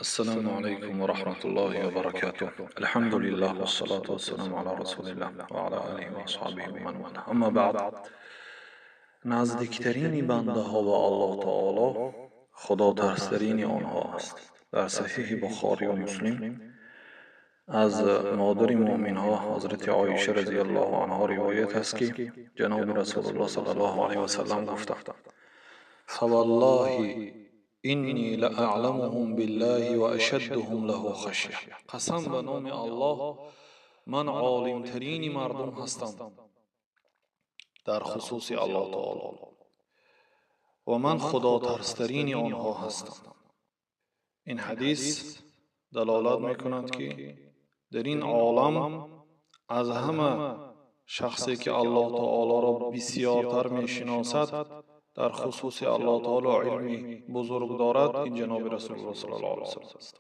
السلام عليكم ورحمة الله وبركاته. الحمد لله والصلاة والسلام على رسول الله وعلى آله وأصحابه ومن والاه. اما بعد، نزدیکترین بنده ها به الله تعالی خدا ترسترین آنها است. در صحیح بخاری و مسلم از مادر مؤمن ها حضرت عایشه رضی الله عنها روایت است که جناب رسول الله صلی الله علیه و سلم گفتند: فوالله اینی لأعلمهم بالله و اشدهم له خشیه. قسم به نام الله، من عالم ترین مردم هستم در خصوص الله تعالی و من خدا ترسترین آنها هستم. این حدیث دلالت میکنند که در این عالم از همه شخصی که الله تعالی را بسیارتر میشناسد در خصوص الله تعالی علمی بزرگ دارد، این جناب رسول الله صلی الله علیه و سلم است.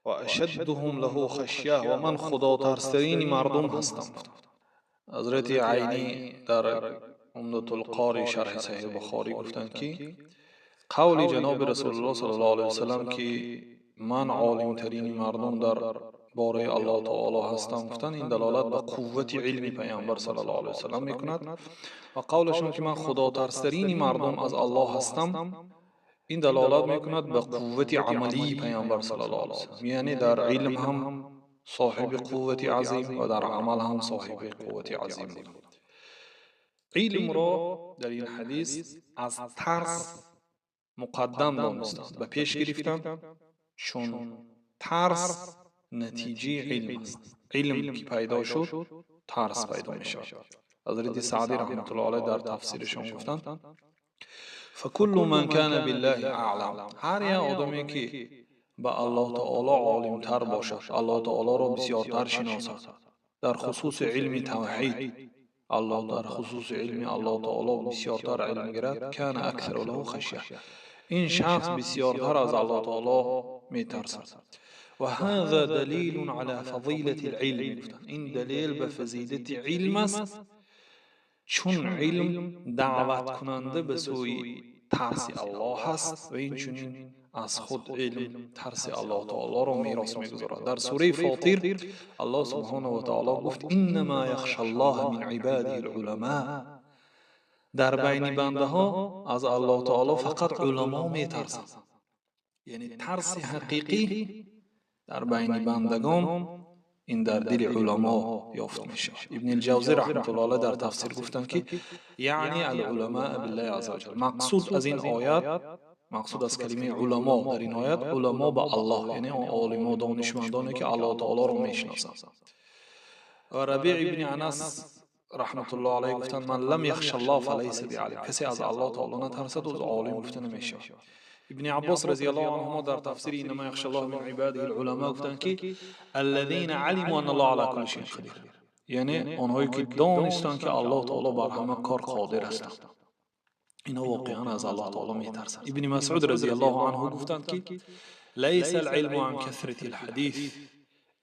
و اشدهم له خشیه، و من خدا ترسترین مردم هستم. حضرت عینی در عمدة القاری شرح صحیح بخاری گفتند که قول جناب رسول الله صلی الله علیه و سلم که من عالم ترین مردم در باره الله تعالی هستم گفتن، این دلالت به قوت علمی پیامبر صلی الله علیه و سلم میکند. و قولشون که من خدا ترسترین مردم از الله هستم، این دلالت میکند به قوت عملی پیامبر صلی الله علیه و سلم، یعنی در علم هم صاحب قوت عظیم و در عمل هم صاحب قوت عظیم بود. علم را در این حدیث از ترس مقدم دانستند و پیش گرفتند، چون ترس نتیجه علم است. علم که پیدا شد، ترس پیدا می شود. حضرت سعدی رحمت الله علیه در تفسیرشان گفتند: فکل من کان بالله اعلم، هر یک آدمی که به الله تعالی عالم تر باشد، الله تعالی را بسیارتر شناسد در خصوص علم توحید، در خصوص علم الله تعالی بسیارتر علم گیرد، کان اکثر له خشیه، این شخص بسیارتر از الله تعالی می ترسد. و هذا دلیل علی فضیلة العلم، این دلیل به فضیلت علم است، چون علم دعوت کننده به سوی ترس الله هست و این چنین از خود علم ترس الله تعالی را میراث میگذارد. در سوره فاطر الله سبحانه و تعالی گفت: انما یخشی الله من عباده العلماء، در بین بنده ها از الله تعالی فقط علما میترسند. یعنی ترس حقیقی در بین بندگان این در دل علما یافت میشه. ابن الجوزی رحمت الله علیه در تفسیر گفتند که یعنی العلماء بالله عز وجل، مقصود از این آیات، مقصود از کلمه علما در این آیات، علما به الله، یعنی عالم و دانشمندانی که الله تعالی را میشناسند. و ربیع ابن انس رحمت الله علیه گفتند: من لم یخش الله فلیس بعالم، کسی از الله تعالی نترسد از عالم گفته نمیشه. ابن عباس رضی الله عنهما در تفسیر انما یخشی الله من عباده العلماء گفتند که الذين علموا ان الله على كل شيء قدیر، یعنی آنهایی که دانستند که الله تعالی بر همه کار قادر است، اینا واقعا از الله تعالی میترسند. ابن مسعود رضی الله عنه گفتند که لیس العلم عن کثرة الحديث،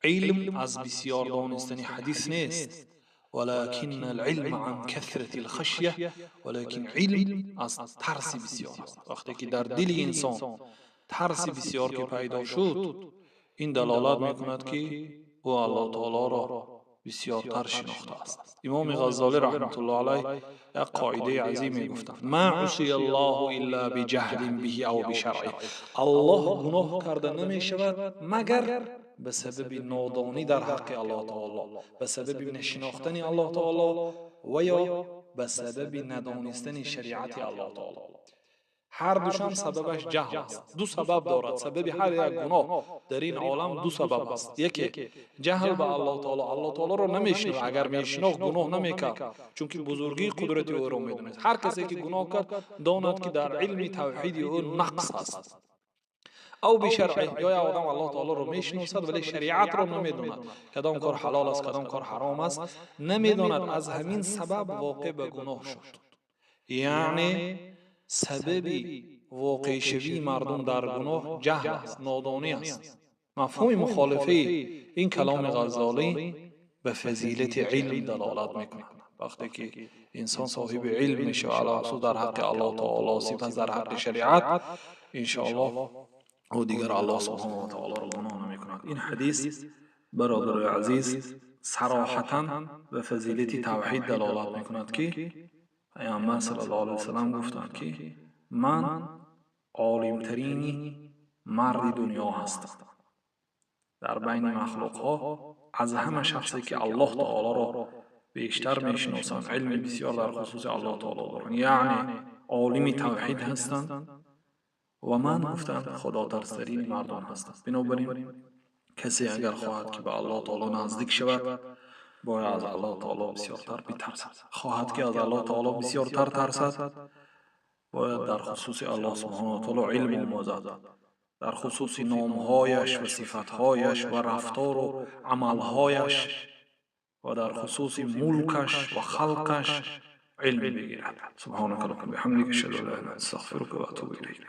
علم از بسیار دانستن حدیث نیست، ولكن العلم عن كثرة الخشية، ولكن علم از ترس بسیار است. وقتی که در دل انسان ترس بسیار که پیدا شد، این دلالت میکند که او الله تعالی را بسیارتر شناخته است. امام غزالی رحمت الله علیه یک قاعده عظیمی گفتند: ما عصی الله الا بجهل به او بشرعه، الله گناه کرده نمی شود مگر به سبب نادانی در حق الله تعالی، به سبب نشناختن الله تعالی و یا به سبب ندانستن شریعت الله تعالی. هر دوشم سببش جهل است. دو سبب دارد. سبب هر یک گناه در این عالم دو سبب است. یکی جهل به الله تعالی، الله تعالی را نمیشناخت، اگر میشناخت گناه نمیکرد، چون که بزرگی قدرت او را میدونست. هر کسی که گناه کرد داند که در علم توحید او نقص است. او بشرعه، یا یا آدم الله تعالی رو میشناسد ولی شریعت رو نمیدوند، کدام کار حلال است کدام کار حرام است نمیداند، از همین سبب واقع به گناه شد. یعنی سبب واقع شوی مردم در گناه جهل است، نادانی است. مفهوم مخالفه این کلام غزالی به فضیلت علم دلالت میکند. وقتی که انسان صاحب علم میشه، علاوه در حق الله تعالی، سپس در حق شریعت، ان شاء الله و دیگر الله سبحانه و تعالی را گناه نمی کند. این حدیث برادر عزیز صراحتاً به فضیلت توحید دلالت می کند که پیامبر صلی الله علیه و سلم گفتند که من عالم ترین مرد دنیا هستم. در بین مخلوق ها از همه شخصی که الله تعالی را بیشتر میشناسند، علم بسیار در خصوص الله تعالی دارند، یعنی عالم توحید هستند و من گفتند خدا ترس‌ترین مردان هستند. بنابراین کسی اگر خواهد که به الله تعالی نزدیک شود باید از الله تعالی بسیارتر بترسد. خواهد که از الله تعالی بسیارتر ترسد باید در خصوص الله سبحانه و تعالی علم آموزد، در خصوص نامهایش و صفتهایش و رفتار و عملهایش و در خصوص ملکش و خلقش علم بگیرد. سبحانك اللهم وبحمدك اشهد ان لا اله الا انت استغفرك واتوب الیک.